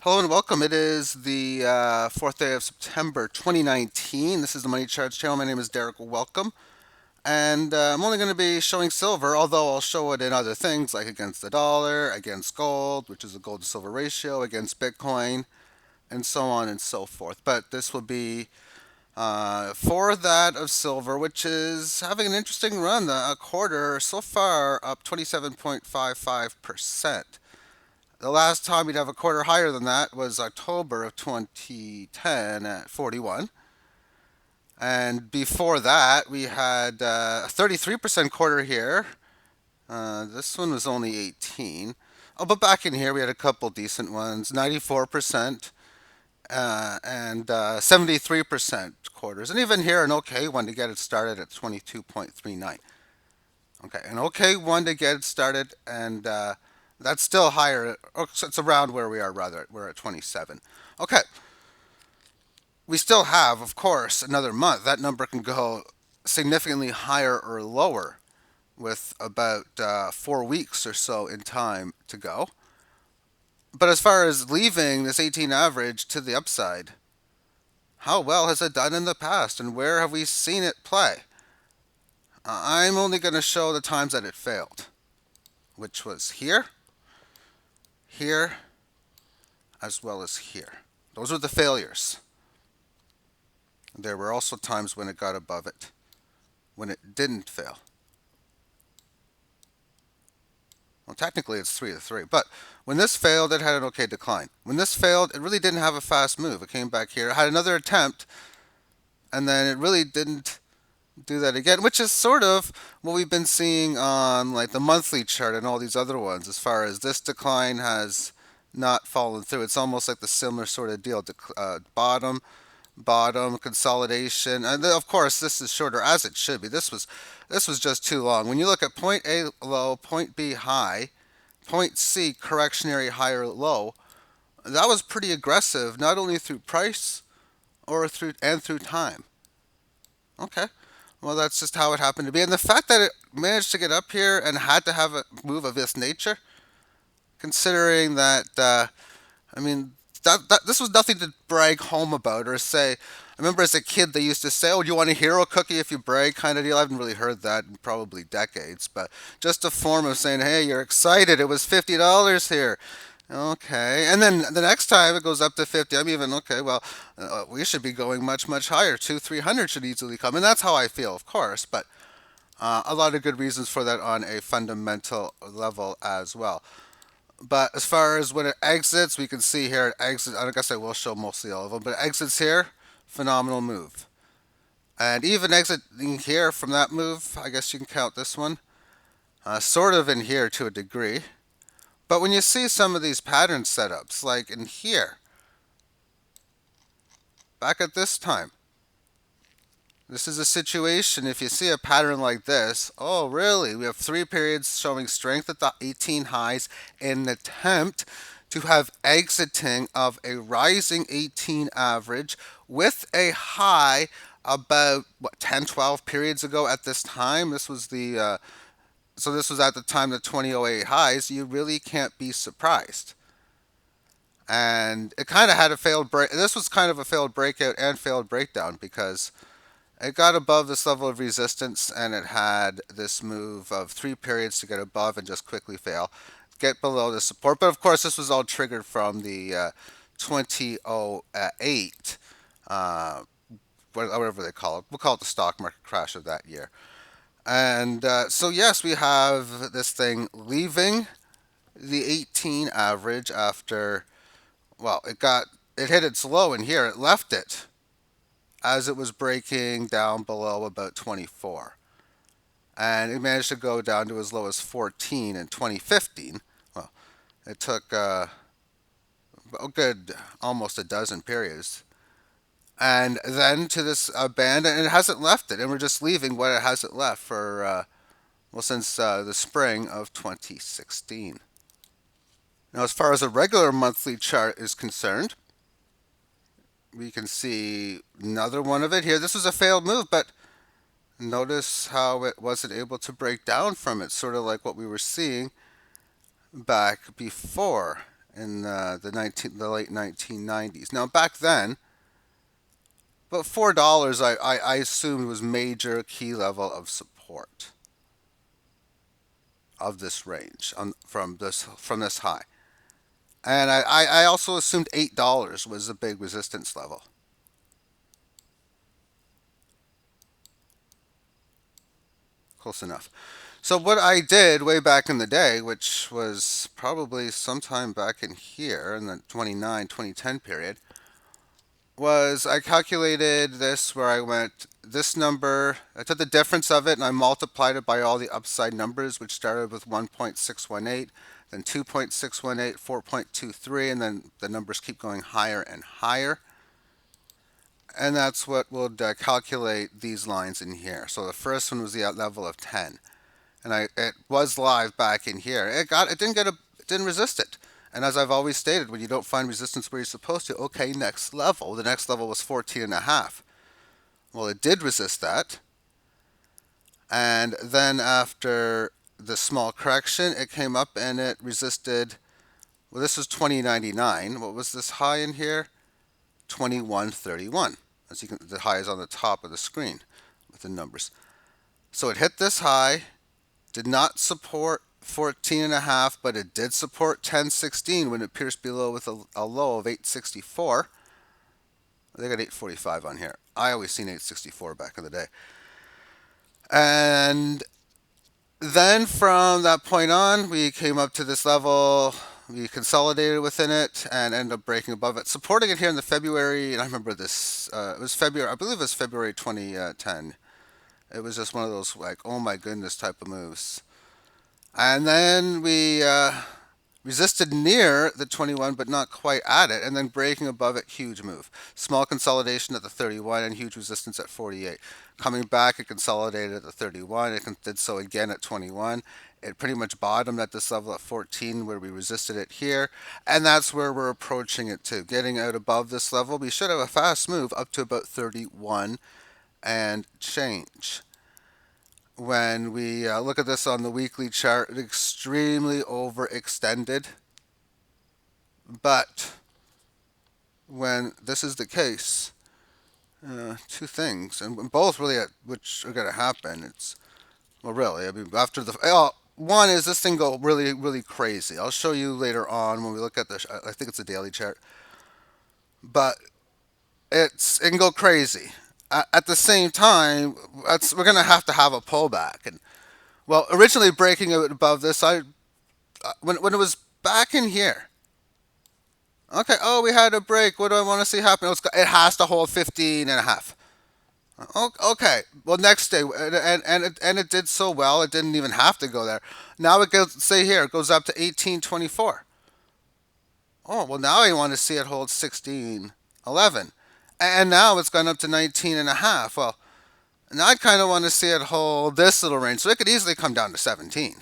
Hello and welcome. It is the fourth day of September 2019. This is the Money Charts channel. My name is Derek. Welcome. And I'm only going to be showing silver, although I'll show it in other things like against the dollar, against gold, which is a gold to silver ratio, against Bitcoin, and so on and so forth. But this will be for that of silver, which is having an interesting run. A quarter so far up 27.55%. The last time we'd have a quarter higher than that was October of 2010 at 41. And before that, we had a 33% quarter here. This one was only 18. Oh, but back in here, we had a couple decent ones 94% and 73% quarters. And even here, an okay one to get it started at 22.39. Okay, an okay one to get it started, and that's still higher. It's around where we are, rather. We're at 27. Okay, we still have, of course, another month. That number can go significantly higher or lower with about 4 weeks or so in time to go. But as far as leaving this 18 average to the upside, how well has it done in the past and where have we seen it play? I'm only going to show the times that it failed, which was here, here, as well as here. Those are the failures. There were also times when it got above it, when it didn't fail. Well, technically it's 3 to 3, but when this failed, it had an okay decline. When this failed, it really didn't have a fast move. It came back here, it had another attempt, and then it really didn't do that again, which is sort of what we've been seeing on like the monthly chart and all these other ones. As far as this decline has not fallen through, it's almost like the similar sort of deal. Bottom, bottom, consolidation, and then, of course this is shorter as it should be. This was just too long. When you look at point A low, point B high, point C correctionary higher low, that was pretty aggressive, not only through price or through time. Okay. Well, that's just how it happened to be. And the fact that it managed to get up here and had to have a move of this nature, considering that, I mean, this was nothing to brag home about or say. I remember as a kid they used to say, "Oh, do you want a hero cookie if you brag?" kind of deal. I haven't really heard that in probably decades, but just a form of saying, "Hey, you're excited. It was $50 here." Okay, and then the next time it goes up to 50. I'm even okay. Well, we should be going much, much higher. 300 should easily come, and that's how I feel, of course. But a lot of good reasons for that on a fundamental level as well. But as far as when it exits, we can see here it exits. I guess I will show mostly all of them, but it exits here, phenomenal move. And even exiting here from that move, I guess you can count this one, sort of in here to a degree. But when you see some of these pattern setups, like in here, back at this time, this is a situation, if you see a pattern like this, oh really, we have 3 periods showing strength at the 18 highs in an attempt to have exiting of a rising 18 average with a high about, 10, 12 periods ago at this time. This was at the time the 2008 highs. You really can't be surprised. And it kind of had a failed break. This was kind of a failed breakout and failed breakdown because it got above this level of resistance and it had this move of 3 periods to get above and just quickly fail, get below the support. But of course, this was all triggered from the 2008, whatever they call it. We'll call it the stock market crash of that year. And so, yes, we have this thing leaving the 18 average after, well, it hit its low in here. It left it as it was breaking down below about 24. And it managed to go down to as low as 14 in 2015. Well, it took a good almost a dozen periods. And then to this band, and it hasn't left it. And we're just leaving what it hasn't left for, since the spring of 2016. Now, as far as a regular monthly chart is concerned, we can see another one of it here. This was a failed move, but notice how it wasn't able to break down from it, sort of like what we were seeing back before. in the late 1990s. Now back then, about $4 I assumed was major key level of support of this range from this high. And I also assumed $8 was a big resistance level. Close enough. So what I did way back in the day, which was probably sometime back in here in the 2010 period, was I calculated this where I went this number, I took the difference of it and I multiplied it by all the upside numbers, which started with 1.618, then 2.618, 4.23, and then the numbers keep going higher and higher. And that's what would calculate these lines in here. So the first one was the level of 10. And it was live back in here. It didn't resist it. And as I've always stated, when you don't find resistance where you're supposed to, okay, next level. The next level was 14 and a half. Well, it did resist that. And then after the small correction, it came up and it resisted. Well, this was 2099. What was this high in here? 2131. As you can, the high is on the top of the screen with the numbers. So it hit this high, did not support 14 and a half, but it did support 1016 when it pierced below with a low of 864. They got 845 on here. I always seen 864 back in the day. And then from that point on, we came up to this level. We consolidated within it and ended up breaking above it, supporting it here in the February. And I remember this. It was February. I believe it was February 2010. It was just one of those like, oh my goodness type of moves. And then we resisted near the 21, but not quite at it, and then breaking above it, huge move. Small consolidation at the 31 and huge resistance at 48. Coming back, it consolidated at the 31. It did so again at 21. It pretty much bottomed at this level at 14 where we resisted it here. And that's where we're approaching it to. Getting out above this level, we should have a fast move up to about 31 and change. When we look at this on the weekly chart, extremely overextended. But when this is the case, two things, and both really which are going to happen. It's well, really. I mean, after the one is this thing go really, really crazy. I'll show you later on when we look at the. I think it's a daily chart, but it can go crazy. At the same time, we're going to have a pullback, and well, originally breaking it above this, when it was back in here. Okay, oh, we had a break. What do I want to see happen? It has to hold 15 and a half. Okay, well, next day, and it did so well, it didn't even have to go there. Now it goes, say here, it goes up to 1824. Oh, well, now I want to see it hold 1611. And now it's gone up to 19 and a half. Well, now I kind of want to see it hold this little range. So it could easily come down to 17.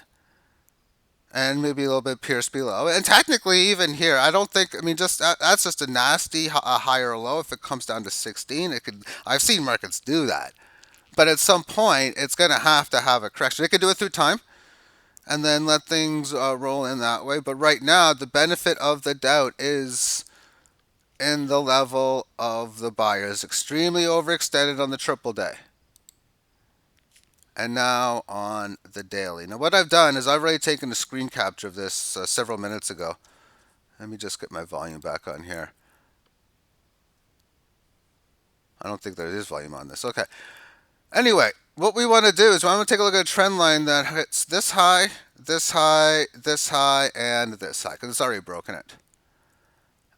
And maybe a little bit pierce below. And technically, even here, I don't think. I mean, that's just a nasty a higher low. If it comes down to 16, it could. I've seen markets do that, but at some point, it's going to have a correction. It could do it through time, and then let things roll in that way. But right now, the benefit of the doubt is in the level of the buyers, extremely overextended on the triple day. And now on the daily. Now what I've done is I've already taken a screen capture of this several minutes ago. Let me just get my volume back on here. I don't think there is volume on this. Okay. Anyway, what we want to do is I'm going to take a look at a trend line that hits this high, this high, this high, and this high, because it's already broken it.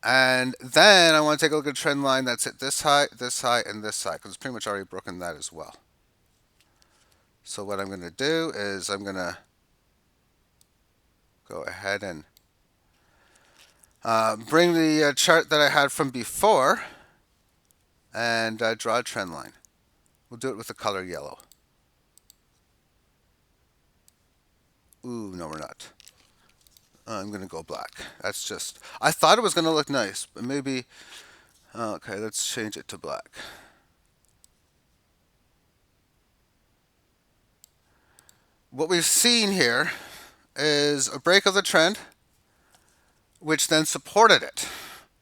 And then I want to take a look at a trend line that's hit this high, and this high, because it's pretty much already broken that as well. So what I'm going to do is I'm going to go ahead and bring the chart that I had from before and draw a trend line. We'll do it with the color yellow. Ooh, no, we're not. I'm going to go black. That's just, I thought it was going to look nice, but maybe, okay, let's change it to black. What we've seen here is a break of the trend which then supported it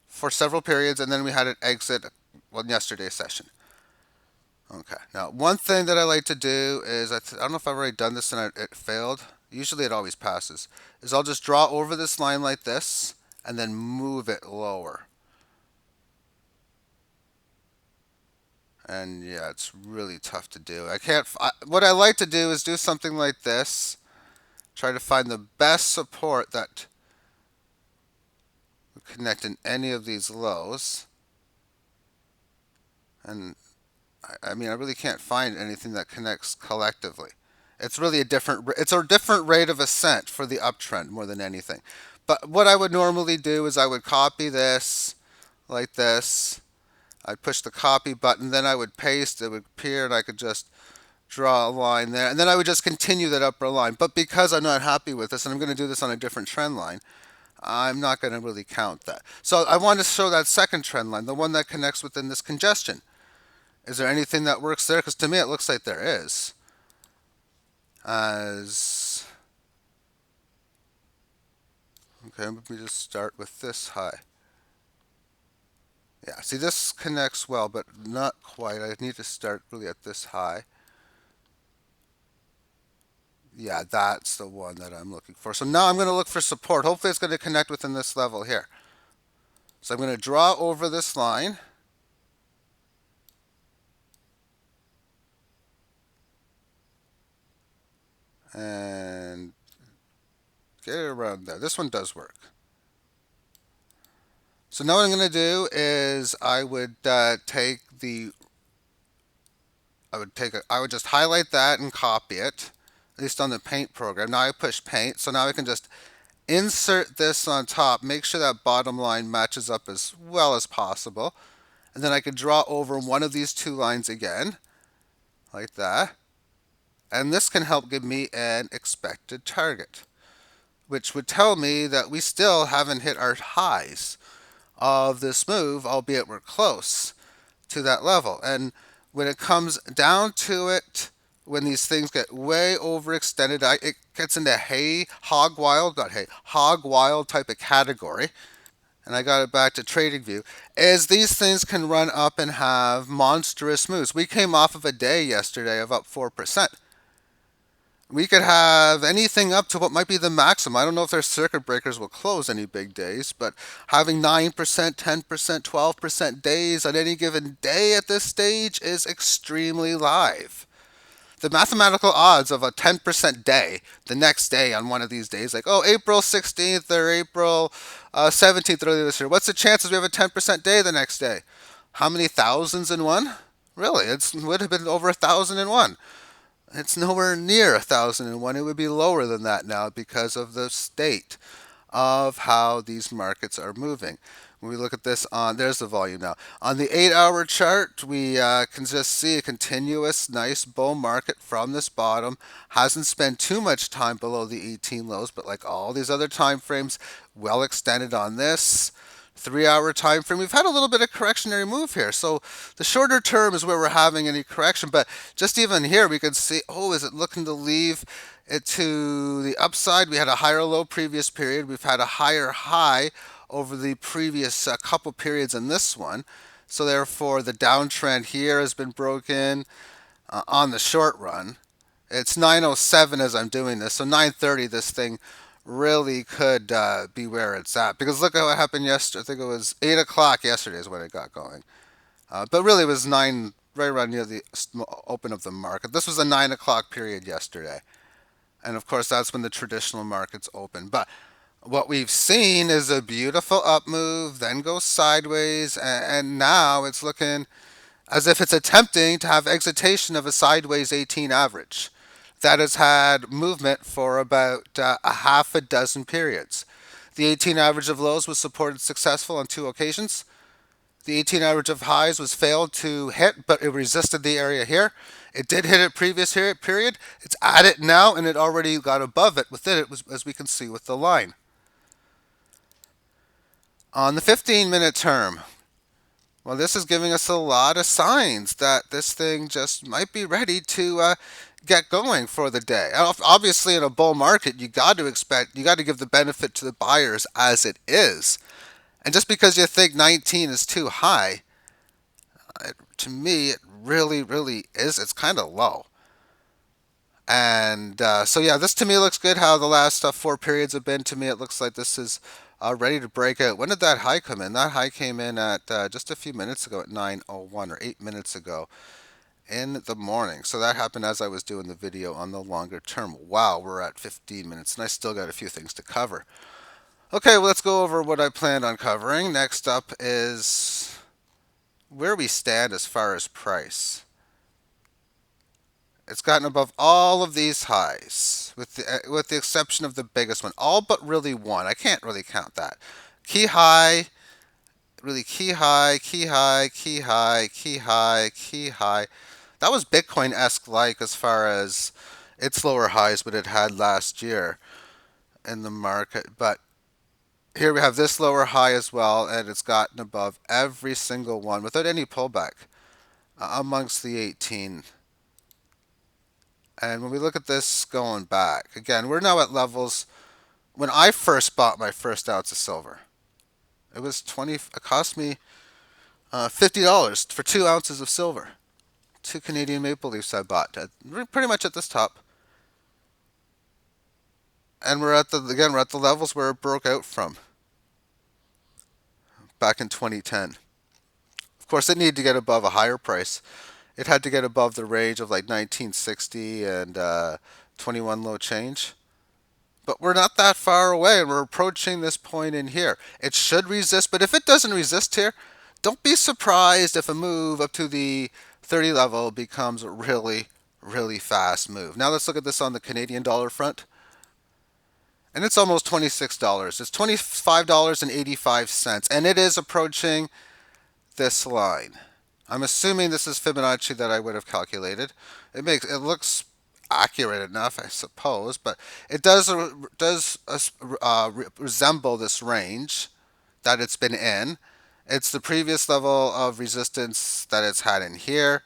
for several periods, and then we had it exit well yesterday's session. Okay. Now, one thing that I like to do is I don't know if I've already done this and it failed. Usually, it always passes. Is I'll just draw over this line like this and then move it lower. And yeah, it's really tough to do. I can't. What I like to do is do something like this. Try to find the best support that would connect in any of these lows. And I mean, I really can't find anything that connects collectively. It's really it's a different rate of ascent for the uptrend more than anything. But what I would normally do is I would copy this like this. I'd push the copy button, then I would paste, it would appear, and I could just draw a line there. And then I would just continue that upper line. But because I'm not happy with this, and I'm going to do this on a different trend line, I'm not going to really count that. So I want to show that second trend line, the one that connects within this congestion. Is there anything that works there? Because to me it looks like there is. As okay, let me just start with this high. Yeah, see this connects well, but not quite. I need to start really at this high. Yeah, that's the one that I'm looking for. So now I'm going to look for support. Hopefully it's going to connect within this level here. So I'm going to draw over this line. And get it around there. This one does work. So now what I'm going to do is I would I would just highlight that and copy it, at least on the paint program. Now I push paint, so now I can just insert this on top, make sure that bottom line matches up as well as possible. And then I can draw over one of these two lines again, like that. And this can help give me an expected target, which would tell me that we still haven't hit our highs of this move, albeit we're close to that level. And when it comes down to it, when these things get way overextended, it gets into hog wild type of category. And I got it back to trading view, is these things can run up and have monstrous moves. We came off of a day yesterday of up 4%. We could have anything up to what might be the maximum. I don't know if their circuit breakers will close any big days, but having 9%, 10%, 12% days on any given day at this stage is extremely live. The mathematical odds of a 10% day the next day on one of these days, like, oh, April 16th or April 17th earlier this year, what's the chances we have a 10% day the next day? How many thousands in one? Really, it would have been over 1,001. It's nowhere near 1,001. It would be lower than that now because of the state of how these markets are moving. When we look at this on, there's the volume now. On the 8-hour chart, we can just see a continuous nice bull market from this bottom. Hasn't spent too much time below the 18 lows, but like all these other time frames, well extended on this. 3-hour time frame, we've had a little bit of correctionary move here. So the shorter term is where we're having any correction. But just even here, we could see, oh, is it looking to leave it to the upside? We had a higher low previous period. We've had a higher high over the previous couple periods in this one. So therefore, the downtrend here has been broken on the short run. It's 9:07 as I'm doing this. So 9:30, this thing really could be where it's at. Because look at what happened yesterday. I think it was 8 o'clock yesterday is when it got going. But really it was 9, right around near the open of the market. This was a 9 o'clock period yesterday. And of course, that's when the traditional markets open. But what we've seen is a beautiful up move, then go sideways, and now it's looking as if it's attempting to have excitation of a sideways 18 average that has had movement for about a half a dozen periods. The 18 average of lows was supported successful on 2 occasions. The 18 average of highs was failed to hit, but it resisted the area here. It did hit it previous period. It's at it now, and it already got above it within it, as we can see with the line. On the 15-minute term, well, this is giving us a lot of signs that this thing just might be ready to get going for the day. Obviously, in a bull market, you got to give the benefit to the buyers as it is. And just because you think 19 is too high, to me, it really, really is. It's kind of low. And so, yeah, this to me looks good. How the last 4 periods have been to me, it looks like this is ready to break out. When did that high come in? That high came in at just a few minutes ago at 9:01 or 8 minutes ago in the morning. So that happened as I was doing the video on the longer term. Wow, we're at 15 minutes and I still got a few things to cover. Okay, well, let's go over what I planned on covering. Next up is where we stand as far as price. It's gotten above all of these highs, with the exception of the biggest one. All but really one. I can't really count that. Key high, really key high, key high, key high, key high, key high. That was Bitcoin-esque like as far as its lower highs what it had last year in the market. But here we have this lower high as well, and it's gotten above every single one without any pullback amongst the 18. And when we look at this going back, again, we're now at levels when I first bought my first ounce of silver. It was 20. It cost me $50 for 2 ounces of silver. Two Canadian maple leafs I bought. Pretty much at this top, and we're at the levels where it broke out from back in 2010. Of course, it needed to get above a higher price. It had to get above the range of like 1960 and 21 low change. But we're not that far away, and we're approaching this point in here. It should resist, but if it doesn't resist here, don't be surprised if a move up to the 30 level becomes a really, really fast move. Now let's look at this on the Canadian dollar front. And it's almost $26. It's $25.85, and it is approaching this line. I'm assuming this is Fibonacci that I would have calculated. It looks accurate enough, I suppose, but it resemble this range that it's been in. It's the previous level of resistance that it's had in here.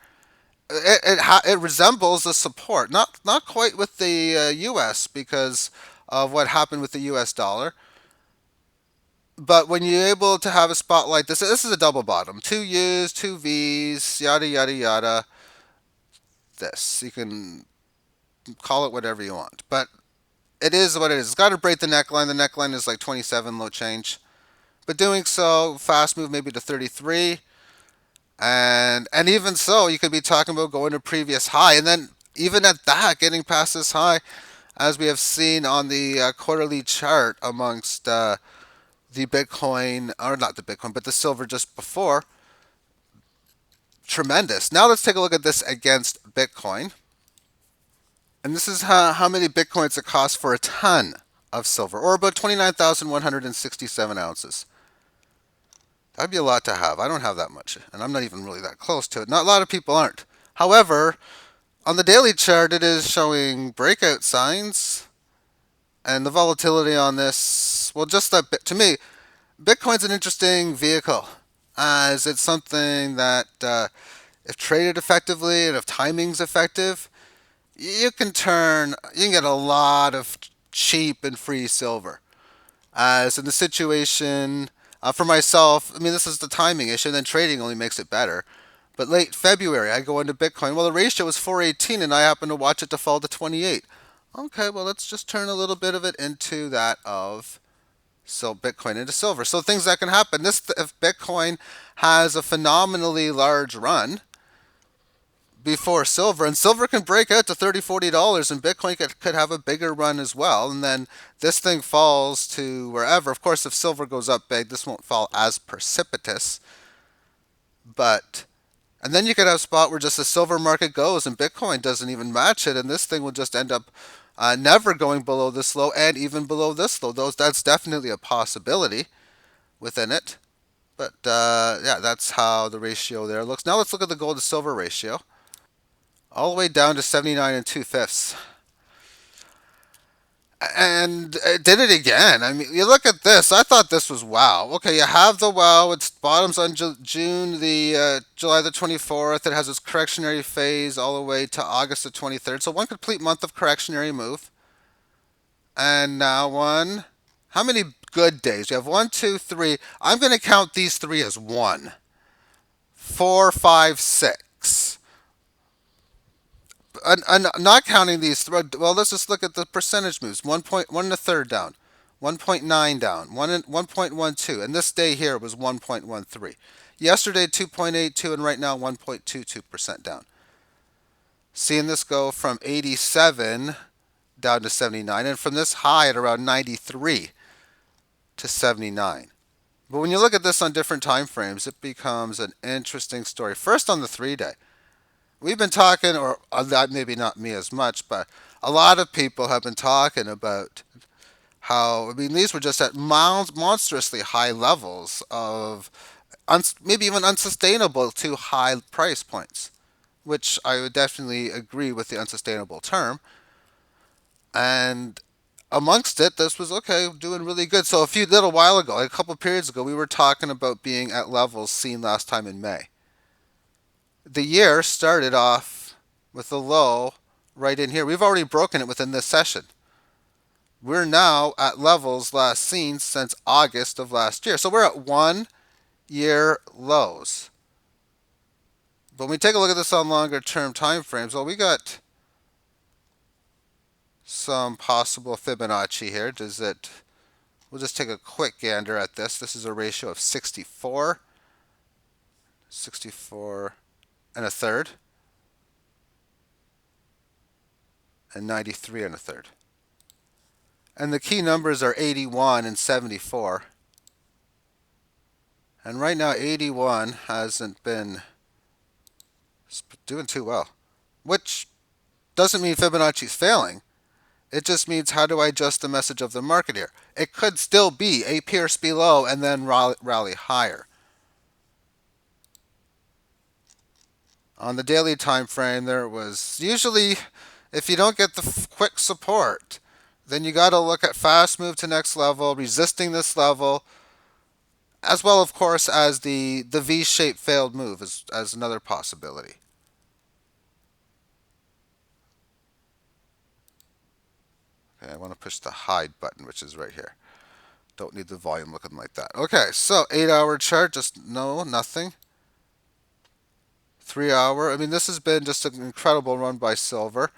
It resembles the support, not quite with the U.S. because of what happened with the U.S. dollar. But when you're able to have a spot like this is a double bottom, two U's, two V's, yada yada yada. This you can call it whatever you want, but it is what it is. It's got to break the neckline. The neckline is like 27 low change, but doing so, fast move maybe to 33, and even so, you could be talking about going to previous high, and then even at that, getting past this high, as we have seen on the quarterly chart amongst the Bitcoin, or not the Bitcoin, but the silver just before. Tremendous. Now let's take a look at this against Bitcoin. And this is how many Bitcoins it costs for a ton of silver, or about 29,167 ounces. That'd be a lot to have. I don't have that much, and I'm not even really that close to it. Not a lot of people aren't. However, on the daily chart, it is showing breakout signs, and the volatility on this, well, just that to me, Bitcoin's an interesting vehicle, as it's something that, if traded effectively and if timing's effective, you can get a lot of cheap and free silver. As in the situation for myself, I mean, this is the timing issue, and then trading only makes it better. But late February, I go into Bitcoin. Well, the ratio was 418, and I happen to watch it to fall to 28. Okay, well, let's just turn a little bit of it into that of Bitcoin into silver. So things that can happen. If Bitcoin has a phenomenally large run before silver, and silver can break out to $30, $40, and Bitcoin could have a bigger run as well, and then this thing falls to wherever. Of course, if silver goes up big, this won't fall as precipitous, but and then you could have a spot where just the silver market goes and Bitcoin doesn't even match it, and this thing will just end up never going below this low and even below this low. That's definitely a possibility within it. But yeah, that's how the ratio there looks. Now let's look at the gold to silver ratio. All the way down to 79 and 2/5. And it did it again. I mean, you look at this. I thought this was wow. Okay, you have the wow. It's bottoms on June the July the 24th. It has its correctionary phase all the way to August the 23rd. So one complete month of correctionary move. And now one. How many good days? You have one, two, three. I'm going to count these three as one. Four, five, six. Not counting these. Well, let's just look at the percentage moves. 1.1 and a third down, 1.9 down, 1.12, and this day here was 1.13. Yesterday 2.82, and right now 1.22% down. Seeing this go from 87 down to 79, and from this high at around 93 to 79. But when you look at this on different time frames, it becomes an interesting story. First on the 3 day. We've been talking, or maybe not me as much, but a lot of people have been talking about how, I mean, these were just at monstrously high levels of maybe even unsustainable to high price points, which I would definitely agree with the unsustainable term. And amongst it, this was okay, doing really good. So a few little while ago, like a couple of periods ago, we were talking about being at levels seen last time in May. The year started off with a low right in here. We've already broken it within this session. We're now at levels last seen since August of last year. So we're at 1 year lows. But when we take a look at this on longer term time frames, well, we got some possible Fibonacci here. Does it? We'll just take a quick gander at this. This is a ratio of 64, 64 and a third, and 93 and a third. And the key numbers are 81 and 74. And right now, 81 hasn't been doing too well, which doesn't mean Fibonacci's failing. It just means how do I adjust the message of the market here? It could still be a pierce below and then rally higher. On the daily time frame, there was usually, if you don't get the quick support, then you got to look at fast move to next level, resisting this level, as well, of course, as the V-shaped failed move as another possibility. Okay, I want to push the hide button, which is right here. Don't need the volume looking like that. Okay, so 8-hour chart, just no, nothing. 3 hour, I mean, this has been just an incredible run by silver.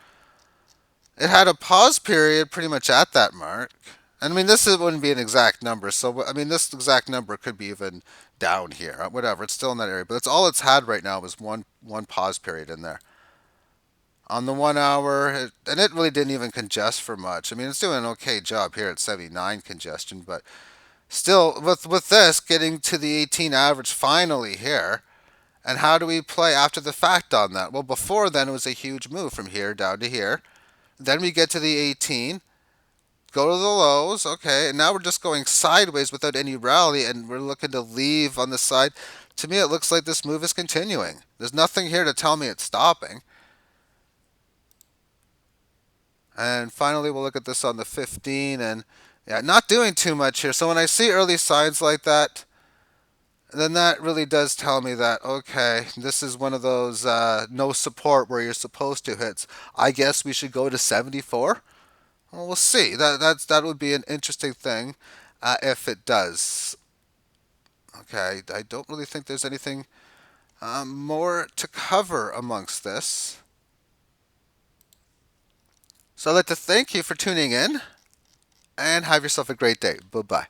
It had a pause period pretty much at that mark. And I mean, wouldn't be an exact number. So, I mean, this exact number could be even down here. Whatever, it's still in that area. But it's all it's had right now is one pause period in there. On the 1 hour, and it really didn't even congest for much. I mean, it's doing an okay job here at 79 congestion, but still, with this getting to the 18 average finally here, and how do we play after the fact on that? Well, before then, it was a huge move from here down to here. Then we get to the 18, go to the lows, okay, and now we're just going sideways without any rally, and we're looking to leave on the side. To me, it looks like this move is continuing. There's nothing here to tell me it's stopping. And finally, we'll look at this on the 15, and yeah, not doing too much here. So when I see early signs like that, then that really does tell me that, okay, this is one of those no support where you're supposed to hit. I guess we should go to 74. Well, we'll see. That would be an interesting thing if it does. Okay, I don't really think there's anything more to cover amongst this. So I'd like to thank you for tuning in and have yourself a great day. Bye-bye.